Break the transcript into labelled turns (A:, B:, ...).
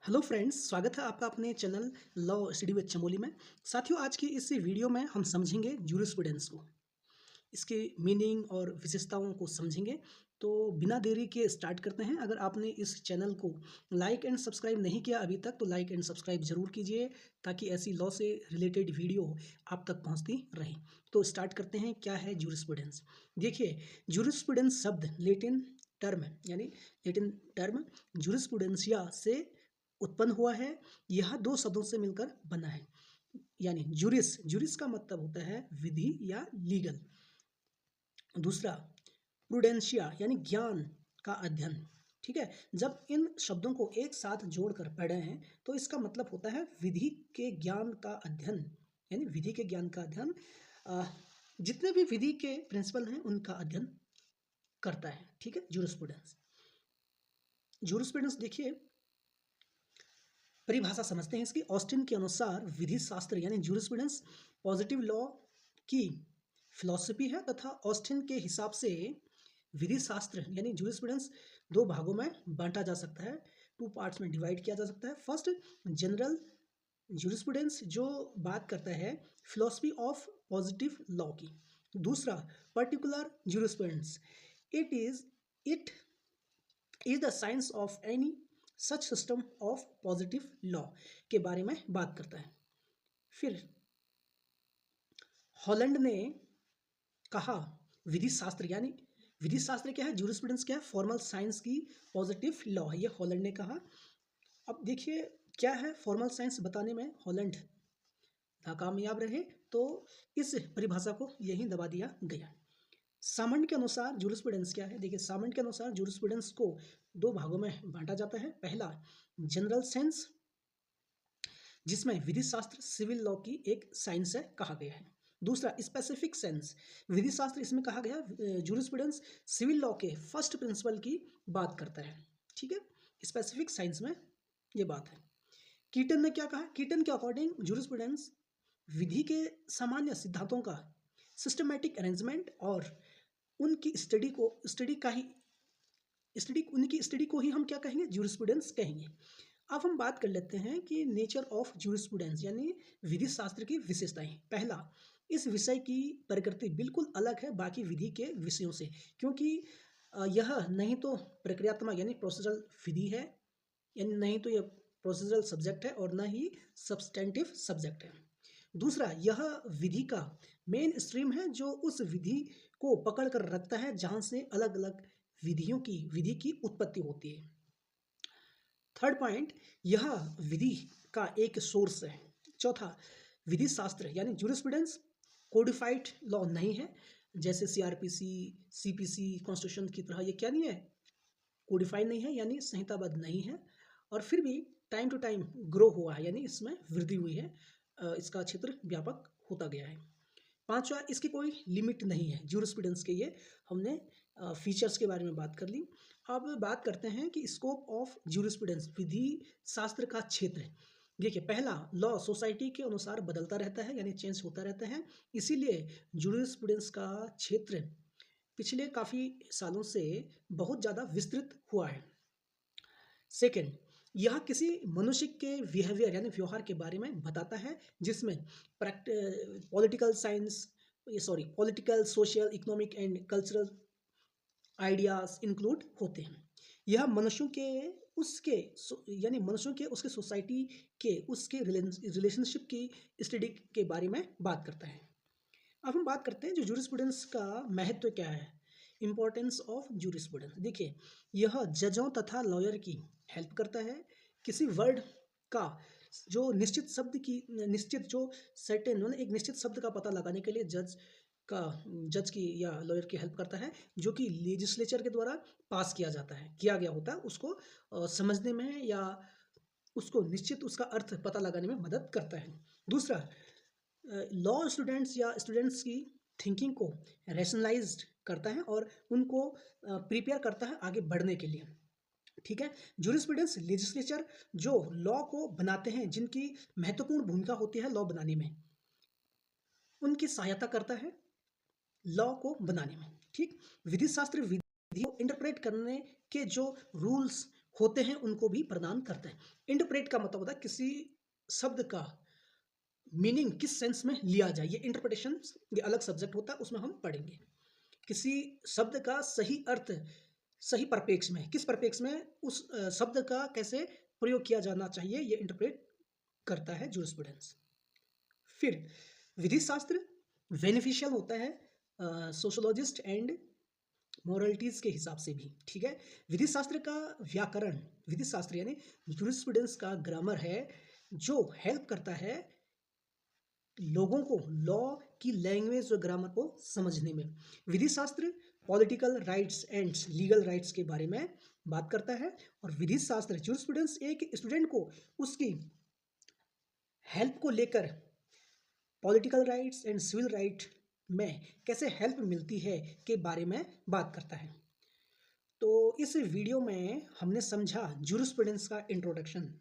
A: Hello friends, स्वागत है आपका अपने channel law study with Chamoli में। साथियों, आज की इस वीडियो में हम समझेंगे जूरिस्प्रूडेंस को, इसके मीनिंग और विशेषताओं को समझेंगे। तो बिना देरी के स्टार्ट करते हैं। अगर आपने इस चैनल को लाइक एंड सब्सक्राइब नहीं किया अभी तक तो लाइक एंड सब्सक्राइब जरूर कीजिए, ताकि ऐसी लॉ से रिलेटेड वीडियो आप तक पहुंचती रहे। तो स्टार्ट करते हैं। क्या है जूरिस्प्रूडेंस? देखिए, जूरिस्प्रूडेंस शब्द लेटिन टर्म यानी लेटिन टर्म जूरिस्प्रूडेंसिया से उत्पन्न हुआ है। यह दो शब्दों से मिलकर बना है, यानी जूरिस जूरिस का मतलब होता है विधि या लीगल। दूसरा प्रूडेंशिया यानी ज्ञान का अध्ययन। ठीक है, जब इन शब्दों को एक साथ जोड़कर पढ़े हैं तो इसका मतलब होता है विधि के ज्ञान का अध्ययन, यानी विधि के ज्ञान का अध्ययन। जितने भी विधि के प्रिंसिपल हैं उनका अध्ययन करता है। ठीक है, जूरिस्प्रूडेंस। जूरिस्प्रूडेंस देखिए, परिभाषा समझते हैं इसकी। ऑस्टिन के अनुसार विधि शास्त्र यानी जूरिस्प्रूडेंस पॉजिटिव लॉ की फिलॉसफी है, तथा ऑस्टिन के हिसाब से विधि शास्त्र यानी जूरिस्प्रूडेंस दो भागों में बांटा जा सकता है, टू पार्ट्स में डिवाइड किया जा सकता है। फर्स्ट, जनरल जूरिस्प्रूडेंस जो बात करता है फिलॉसफी ऑफ पॉजिटिव लॉ की। दूसरा, particular jurisprudence, it is the science of any such system of positive law के बारे में बात करता है। फिर हॉलैंड ने कहा विधि शास्त्र यानी विधि शास्त्र क्या है, जूरिस्प्रूडेंस क्या है, फॉर्मल साइंस की पॉजिटिव लॉ है, ये हॉलैंड ने कहा। अब देखिए क्या है, फॉर्मल साइंस बताने में हॉलैंड नाकामयाब रहे, तो इस परिभाषा को यहीं दबा दिया गया। सामंड के अनुसार जूरिस्प्रूडेंस क्या है? देखिए, सामंड के अनुसार जूरिस्प्रूडेंस को दो भागों में बांटा जाता है। पहला, जनरल सेंस, जिसमें विधि शास्त्र सिविल लॉ की एक साइंस है कहा गया है। दूसरा, स्पेसिफिक सेंस, विधि शास्त्र इसमें कहा गया जूरिस्प्रूडेंस सिविल लॉ के फर्स्ट प्रिंसिपल की बात करता है। ठीक है, स्पेसिफिक साइंस में ये बात है। कीटन ने क्या कहा? कीटन के अकॉर्डिंग जूरिस्प्रूडेंस विधि के सामान्य सिद्धांतों का सिस्टमैटिक अरेंजमेंट और उनकी उनकी स्टडी को ही हम क्या कहेंगे, जूरिस्प्रूडेंस कहेंगे। अब हम बात कर लेते हैं कि नेचर ऑफ जूरिस्प्रूडेंस यानी विधि शास्त्र की विशेषताएं। पहला, इस विषय की प्रकृति बिल्कुल अलग है बाकी विधि के विषयों से, क्योंकि यह नहीं तो प्रक्रियात्मक यानी प्रोसीजरल विधि है, यानी नहीं तो यह प्रोसीजरल सब्जेक्ट है और न ही सब्सटेंटिव सब्जेक्ट है। दूसरा, यह विधि का मेन स्ट्रीम है जो उस विधि को पकड़ कर रखता है जहाँ से अलग अलग विधि की उत्पत्ति होती है। थर्ड पॉइंट, यह विधि का एक सोर्स है। चौथा, विधि शास्त्र यानी जूरिस्प्रूडेंस कोडिफाइड लॉ नहीं है, जैसे सीआरपीसी, सीपीसी, कॉन्स्टिट्यूशन की तरह ये क्या नहीं है, कोडिफाइड नहीं है, यानी संहिताबद्ध नहीं है। और फिर भी टाइम टू टाइम ग्रो हुआ है, यानी इसमें वृद्धि हुई है, इसका क्षेत्र व्यापक होता गया है। पांचवा, इसकी कोई लिमिट नहीं है जूरिस्प्रूडेंस के। ये हमने फीचर्स के बारे में बात कर ली। अब बात करते हैं कि स्कोप ऑफ जूरिस्प्रूडेंस, विधि शास्त्र का क्षेत्र। देखिए, पहला, लॉ सोसाइटी के अनुसार बदलता रहता है, यानी चेंज होता रहता है, इसीलिए जूरिस्प्रूडेंस का क्षेत्र पिछले काफ़ी सालों से बहुत ज़्यादा विस्तृत हुआ है। सेकेंड, यह किसी मनुष्य के बिहेवियर यानी व्यवहार के बारे में बताता है, जिसमें political, social, economic and cultural ideas include होते हैं। यह मनुष्यों के उसके सोसाइटी के उसके रिलेशनशिप की स्टडी के बारे में बात करता है। अब हम बात करते हैं जो जूरिस्प्रूडेंस का महत्व क्या है, इंपॉर्टेंस ऑफ जूरिस्प्रूडेंस। देखिए, यह जजों तथा लॉयर की हेल्प करता है। किसी वर्ड का जो निश्चित जो सर्टेन मतलब एक निश्चित शब्द का पता लगाने के लिए जज की या लॉयर की हेल्प करता है, जो कि लेजिस्लेचर के द्वारा पास किया गया होता है, उसको समझने में या उसको निश्चित उसका अर्थ पता लगाने में मदद करता है। दूसरा, लॉ स्टूडेंट्स या स्टूडेंट्स की थिंकिंग को रैशनलाइज्ड करता है और उनको प्रिपेयर करता है आगे बढ़ने के लिए। ठीक है, जूरिस्प्रूडेंस लेजिस्लेचर जो लॉ को बनाते हैं, जिनकी महत्वपूर्ण भूमिका होती है लॉ बनाने में, उनकी सहायता करता है लॉ को बनाने में। ठीक, विधि शास्त्र विधि को इंटरप्रेट करने के जो रूल्स होते हैं उनको भी प्रदान करता है। इंटरप्रेट का मतलब होता है किसी शब्द का मीनिंग किस सेंस में लिया जाए, ये इंटरप्रिटेशन ये अलग सब्जेक्ट होता है, उसमें हम पढ़ेंगे। किसी शब्द का सही अर्थ सही परिप्रेक्ष्य में, किस परिप्रेक्ष्य में उस शब्द का कैसे प्रयोग किया जाना चाहिए, ये इंटरप्रेट करता है जूरिस्प्रूडेंस। फिर विधि शास्त्र बेनिफिशियल होता है सोशोलॉजिस्ट एंड मोरलिटीज के हिसाब से भी, ठीक है। विधि शास्त्र का व्याकरण, विधि शास्त्र यानी जूरिस्प्रूडेंस का ग्रामर है जो हेल्प करता है लोगों को लॉ की लैंग्वेज और ग्रामर को समझने में। विधि शास्त्र political rights and legal rights के बारे में बात करता है, और विधि शास्त्र जूरिस्प्रूडेंस एक स्टूडेंट को उसकी हेल्प को लेकर political rights and civil right में कैसे हेल्प मिलती है के बारे में बात करता है। तो इस वीडियो में हमने समझा जूरिस्प्रूडेंस का इंट्रोडक्शन,